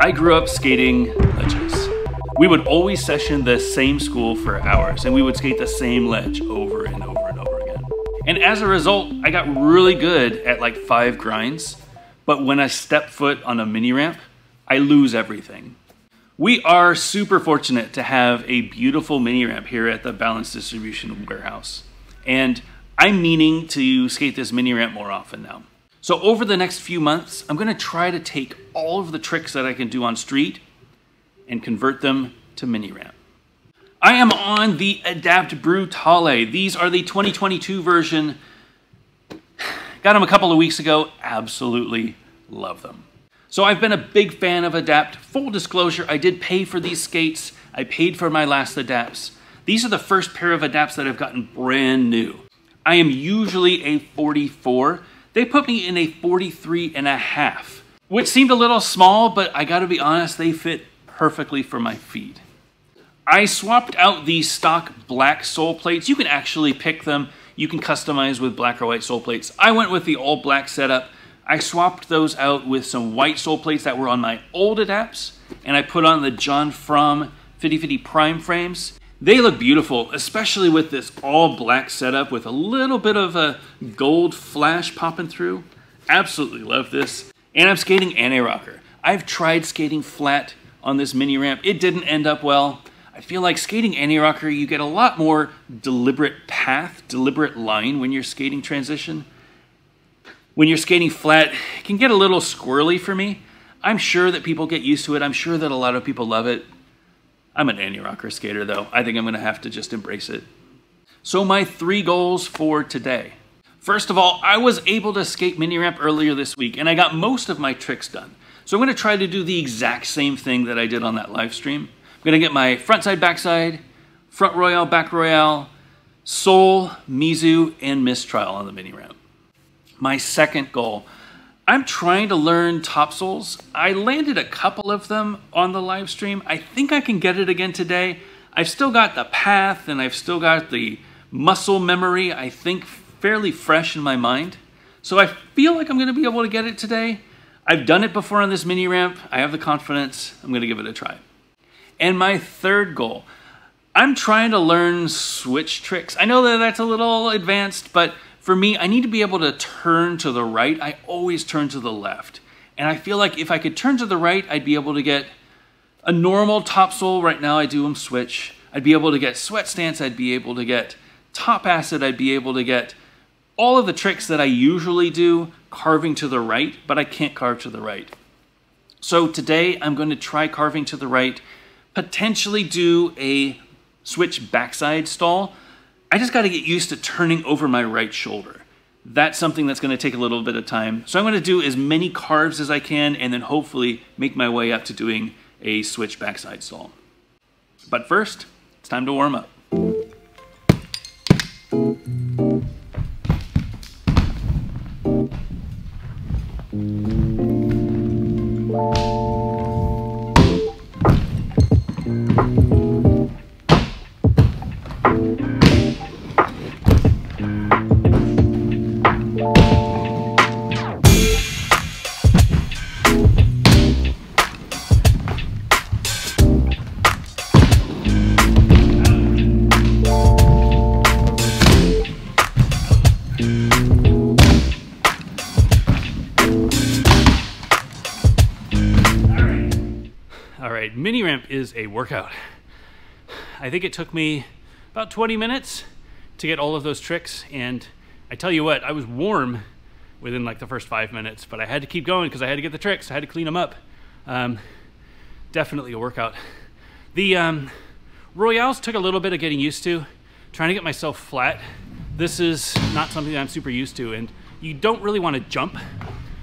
I grew up skating ledges. We would always session the same school for hours, and we would skate the same ledge over and over and over again. And as a result, I got really good at like 5 grinds, but when I step foot on a mini ramp, I lose everything. We are super fortunate to have a beautiful mini ramp here at the Balance Distribution Warehouse. And I'm meaning to skate this mini ramp more often now. So over the next few months, I'm gonna try to take all of the tricks that I can do on street and convert them to mini ramp. I am on the Adapt Brutale. These are the 2022 version. Got them a couple of weeks ago, absolutely love them. So I've been a big fan of Adapt. Full disclosure, I did pay for these skates. I paid for my last Adapts. These are the first pair of Adapts that I've gotten brand new. I am usually a 44. They put me in a 43.5, which seemed a little small, but I gotta be honest, they fit perfectly for my feet. I swapped out the stock black sole plates. You can actually pick them. You can customize with black or white sole plates. I went with the all black setup. I swapped those out with some white sole plates that were on my old Adapts, and I put on the John Fromm 5050 Prime frames. They look beautiful, especially with this all black setup with a little bit of a gold flash popping through. Absolutely love this. And I'm skating anti-rocker. I've tried skating flat on this mini ramp. It didn't end up well. I feel like skating anti-rocker, you get a lot more deliberate path, deliberate line when you're skating transition. When you're skating flat, it can get a little squirrely for me. I'm sure that people get used to it. I'm sure that a lot of people love it. I'm an anti-rocker skater though. I think I'm gonna have to just embrace it. So my 3 goals for today. First of all, I was able to skate mini ramp earlier this week and I got most of my tricks done. So I'm gonna try to do the exact same thing that I did on that live stream. I'm gonna get my frontside, backside, front royale, back royale, sole, mizu, and mistrial on the mini ramp. My second goal, I'm trying to learn top soles. I landed a couple of them on the live stream. I think I can get it again today. I've still got the path and I've still got the muscle memory, I think fairly fresh in my mind. So I feel like I'm gonna be able to get it today. I've done it before on this mini ramp. I have the confidence. I'm gonna give it a try. And my third goal, I'm trying to learn switch tricks. I know that that's a little advanced, but for me, I need to be able to turn to the right. I always turn to the left. And I feel like if I could turn to the right, I'd be able to get a normal top sole. Right now I do them switch. I'd be able to get sweat stance. I'd be able to get top acid. I'd be able to get all of the tricks that I usually do carving to the right, but I can't carve to the right. So today I'm going to try carving to the right, potentially do a switch backside stall. I just got to get used to turning over my right shoulder. That's something that's going to take a little bit of time. So I'm going to do as many carves as I can and then hopefully make my way up to doing a switch backside stall. But first, it's time to warm up. Mini ramp is a workout. I think it took me about 20 minutes to get all of those tricks, and I tell you what, I was warm within like the first 5 minutes, but I had to keep going because I had to get the tricks. I had to clean them up. Definitely a workout. The royales took a little bit of getting used to, trying to get myself flat. This is not something that I'm super used to, and you don't really want to jump,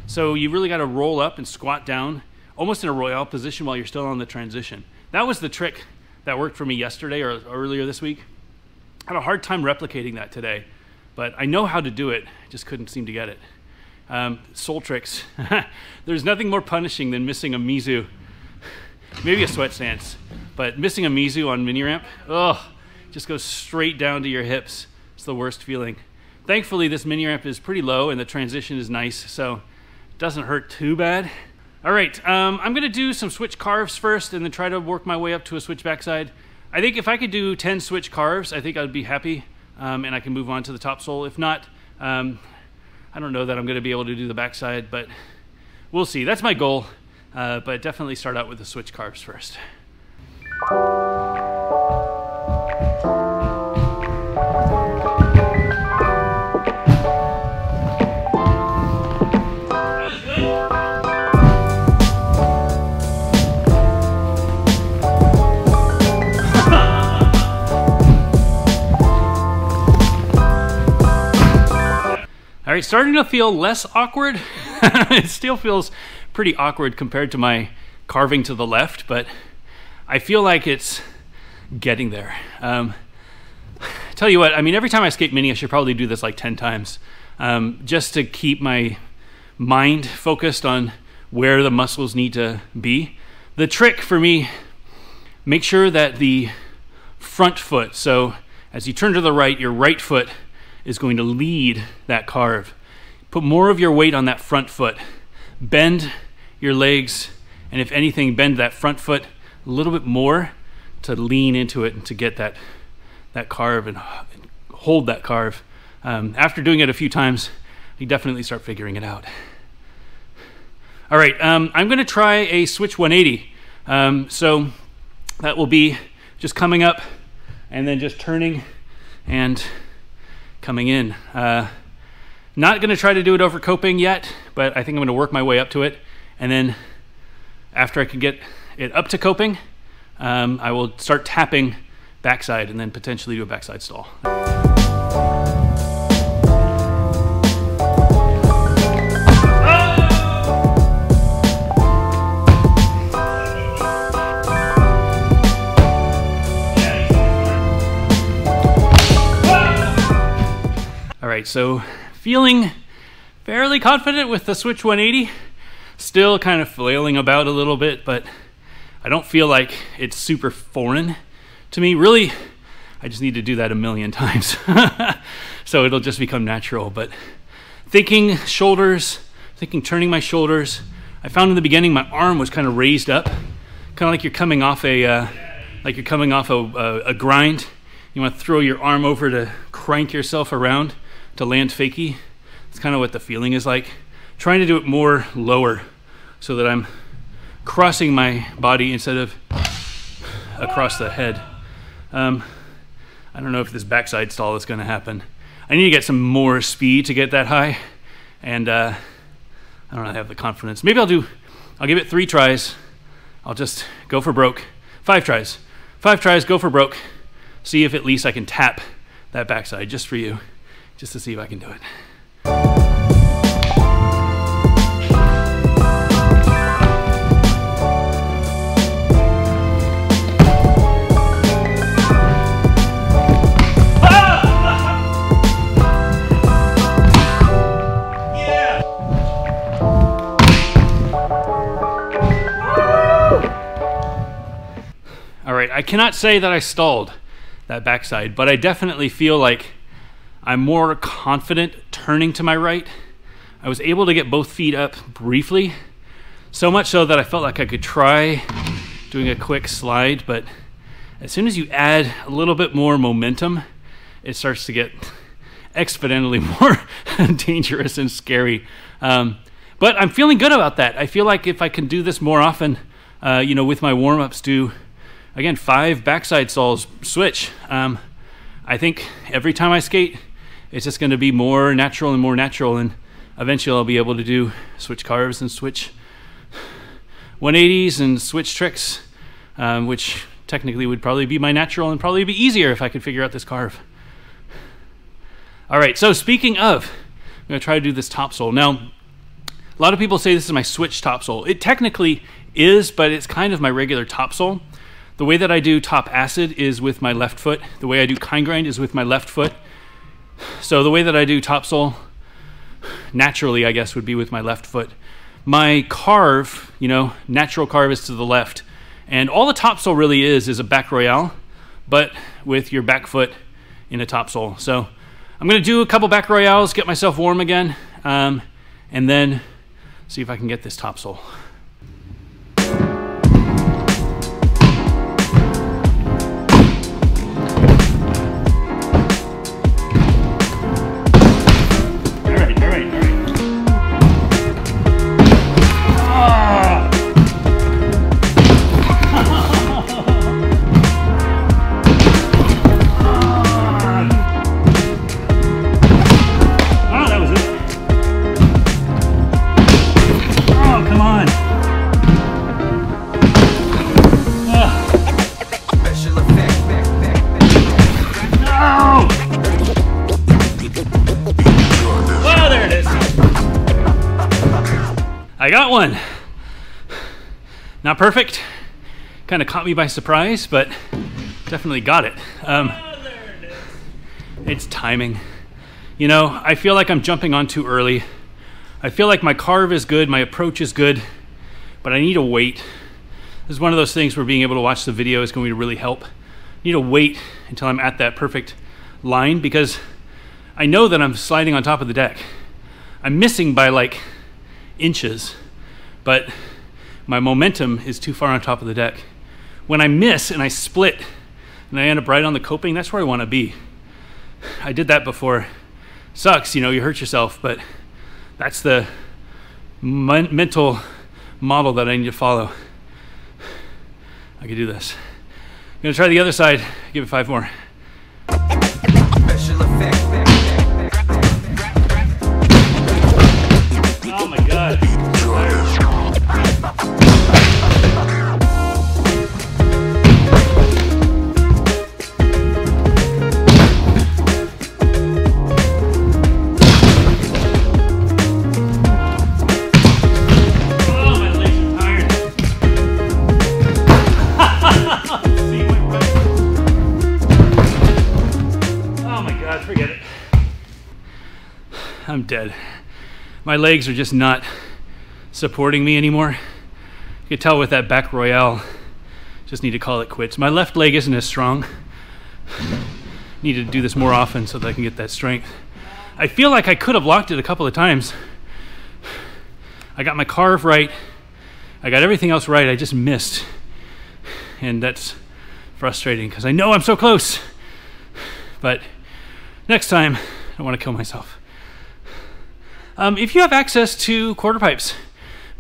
so you really got to roll up and squat down almost in a royale position while you're still on the transition. That was the trick that worked for me yesterday or earlier this week. I had a hard time replicating that today, but I know how to do it, just couldn't seem to get it. Soul tricks. There's nothing more punishing than missing a mizu. Maybe a sweat stance, but missing a mizu on mini ramp, oh, just goes straight down to your hips. It's the worst feeling. Thankfully, this mini ramp is pretty low and the transition is nice, so it doesn't hurt too bad. All right, I'm gonna do some switch carves first and then try to work my way up to a switch backside. I think if I could do 10 switch carves, I think I'd be happy, and I can move on to the top sole. If not, I don't know that I'm gonna be able to do the backside, but we'll see. That's my goal, but definitely start out with the switch carves first. All right, starting to feel less awkward. It still feels pretty awkward compared to my carving to the left, but I feel like it's getting there. Tell you what, I mean, every time I skate mini, I should probably do this like 10 times, just to keep my mind focused on where the muscles need to be. The trick for me, make sure that the front foot, so as you turn to the right, your right foot is going to lead that carve. Put more of your weight on that front foot. Bend your legs, and if anything, bend that front foot a little bit more to lean into it and to get that carve and hold that carve. After doing it a few times, you definitely start figuring it out. All right, I'm gonna try a switch 180. So that will be just coming up and then just turning and coming in. Not gonna try to do it over coping yet, but I think I'm gonna work my way up to it. And then after I can get it up to coping, I will start tapping backside and then potentially do a backside stall. All right, so feeling fairly confident with the switch 180. Still kind of flailing about a little bit, but I don't feel like it's super foreign to me. Really, I just need to do that a million times. So it'll just become natural. But thinking shoulders, thinking turning my shoulders. I found in the beginning my arm was kind of raised up, kind of like you're coming off a grind. You want to throw your arm over to crank yourself around to land fakie. That's kind of what the feeling is like. Trying to do it more lower so that I'm crossing my body instead of across the head. I don't know if this backside stall is going to happen. I need to get some more speed to get that high, and I don't really have the confidence. Maybe I'll give it 3 tries. I'll just go for broke. 5 tries. 5 tries, go for broke. See if at least I can tap that backside just for you, just to see if I can do it. I cannot say that I stalled that backside, but I definitely feel like I'm more confident turning to my right. I was able to get both feet up briefly, so much so that I felt like I could try doing a quick slide, but as soon as you add a little bit more momentum, it starts to get exponentially more dangerous and scary. But I'm feeling good about that. I feel like if I can do this more often, with my warm-ups, do again 5 backside stalls, switch. I think every time I skate, it's just going to be more natural, and eventually I'll be able to do switch carves and switch 180s and switch tricks, which technically would probably be my natural and probably be easier if I could figure out this carve. All right, so speaking of, I'm going to try to do this top sole. Now, a lot of people say this is my switch top sole. It technically is, but it's kind of my regular top sole. The way that I do top acid is with my left foot. The way I do kind grind is with my left foot. So the way that I do top sole, naturally, I guess, would be with my left foot. My carve, natural carve is to the left. And all the top sole really is a back royale, but with your back foot in a top sole. So I'm gonna do a couple back royales, get myself warm again, and then see if I can get this top sole. got one. Not perfect. Kind of caught me by surprise, but definitely got it. It's timing. You know, I feel like I'm jumping on too early. I feel like my carve is good, my approach is good, but I need to wait. This is one of those things where being able to watch the video is going to really help. I need to wait until I'm at that perfect line because I know that I'm sliding on top of the deck. I'm missing by like inches, but my momentum is too far on top of the deck. When I miss and I split and I end up right on the coping, that's where I want to be. I did that before. Sucks, you know, you hurt yourself, but that's the mental model that I need to follow. I can do this. I'm gonna try the other side, give it 5 more. Oh my God. Forget it. I'm dead. My legs are just not supporting me anymore. You can tell with that back royale. Just need to call it quits. My left leg isn't as strong. Need to do this more often so that I can get that strength. I feel like I could have locked it a couple of times. I got my carve right. I got everything else right. I just missed. And that's frustrating because I know I'm so close. But next time, I don't want to kill myself. If you have access to quarter pipes,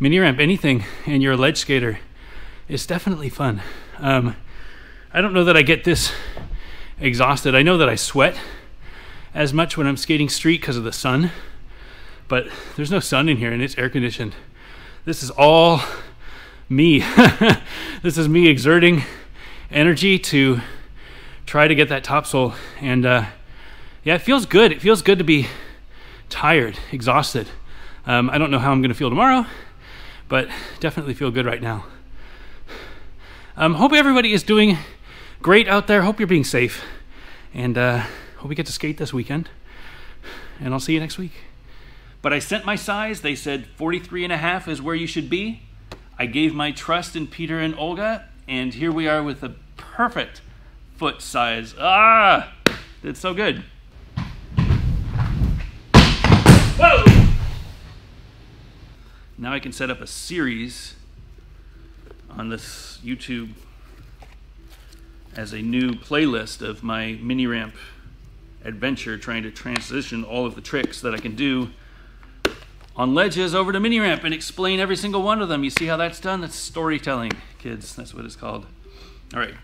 mini ramp, anything, and you're a ledge skater, it's definitely fun. I don't know that I get this exhausted. I know that I sweat as much when I'm skating street because of the sun, but there's no sun in here and it's air conditioned. This is all me. This is me exerting energy to try to get that topsoul, and yeah, it feels good. It feels good to be tired, exhausted. I don't know how I'm going to feel tomorrow, but definitely feel good right now. Hope everybody is doing great out there. Hope you're being safe, and hope we get to skate this weekend, and I'll see you next week. But I sent my size. They said 43.5 is where you should be. I gave my trust in Peter and Olga, and here we are with the perfect foot size. Ah, did so good. Whoa! Now I can set up a series on this YouTube as a new playlist of my mini ramp adventure, trying to transition all of the tricks that I can do on ledges over to mini ramp and explain every single one of them. You see how that's done? That's storytelling, kids. That's what it's called. All right.